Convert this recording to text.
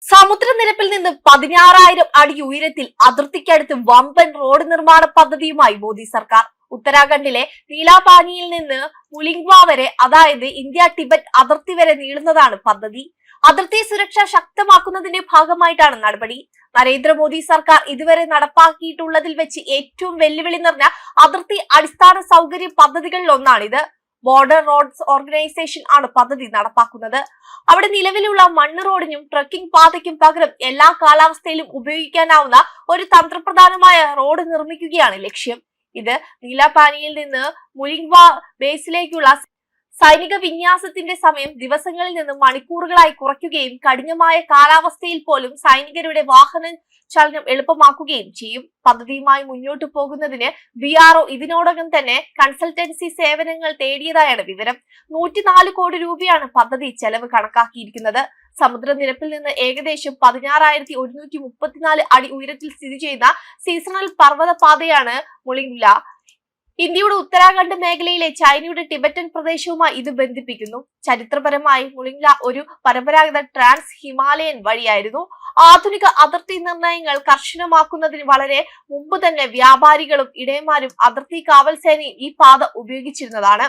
സമുദ്രനിരപ്പിൽ നിന്ന് 16,000 അടി ഉയരത്തിൽ അതിർത്തിക്കടുത്ത് വമ്പൻ റോഡ് നിർമ്മാണ പദ്ധതിയുമായി മോദി സർക്കാർ. ഉത്തരാഖണ്ഡിലെ നീലാപാനിയിൽ നിന്ന് മുലിംഗ്വ വരെ, അതായത് ഇന്ത്യ ടിബറ്റ് അതിർത്തി വരെ നീളുന്നതാണ് പദ്ധതി. അതിർത്തി സുരക്ഷ ശക്തമാക്കുന്നതിന്റെ ഭാഗമായിട്ടാണ് നടപടി. നരേന്ദ്രമോദി സർക്കാർ ഇതുവരെ നടപ്പാക്കിയിട്ടുള്ളതിൽ വെച്ച് ഏറ്റവും വെല്ലുവിളി നിറഞ്ഞ അതിർത്തി അടിസ്ഥാന സൗകര്യ പദ്ധതികളിൽ ഒന്നാണിത്. ബോർഡർ റോഡ്സ് ഓർഗനൈസേഷൻ ആണ് പദ്ധതി നടപ്പാക്കുന്നത്. അവിടെ നിലവിലുള്ള മണ്ണ് റോഡിനും ട്രക്കിംഗ് പാതയ്ക്കും പകരം എല്ലാ കാലാവസ്ഥയിലും ഉപയോഗിക്കാനാവുന്ന ഒരു തന്ത്രപ്രധാനമായ റോഡ് നിർമ്മിക്കുകയാണ് ലക്ഷ്യം. ഇത് നീലാപാനിയിൽ നിന്ന് മുലിംഗ്വ ബേസിലേക്കുള്ള സൈനിക വിന്യാസത്തിന്റെ സമയം ദിവസങ്ങളിൽ നിന്ന് മണിക്കൂറുകളായി കുറയ്ക്കുകയും കഠിനമായ കാലാവസ്ഥയിൽ പോലും സൈനികരുടെ വാഹന ചലനം എളുപ്പമാക്കുകയും ചെയ്യും. പദ്ധതിയുമായി മുന്നോട്ടു പോകുന്നതിന് BRO ഇതിനോടകം തന്നെ കൺസൾട്ടൻസി സേവനങ്ങൾ തേടിയതായാണ് വിവരം. 104 കോടി രൂപയാണ് പദ്ധതി ചെലവ് കണക്കാക്കിയിരിക്കുന്നത്. സമുദ്രനിരപ്പിൽ നിന്ന് ഏകദേശം 16,134 അടി ഉയരത്തിൽ സ്ഥിതി ചെയ്യുന്ന സീസണൽ പർവ്വത പാതയാണ് മുലിംഗ്വ. ഇന്ത്യയുടെ ഉത്തരാഖണ്ഡ് മേഖലയിലെ ചൈനയുടെ ടിബറ്റൻ പ്രദേശവുമായി ഇത് ബന്ധിപ്പിക്കുന്നു. ചരിത്രപരമായി മുലിംഗ്വ ഒരു പരമ്പരാഗത ട്രാൻസ് ഹിമാലയൻ വഴിയായിരുന്നു. ആധുനിക അതിർത്തി നിർണയങ്ങൾ കർശനമാക്കുന്നതിന് വളരെ മുമ്പ് തന്നെ വ്യാപാരികളും ഇടയന്മാരും അതിർത്തി കാവൽ സേനയും ഈ പാത ഉപയോഗിച്ചിരുന്നതാണ്.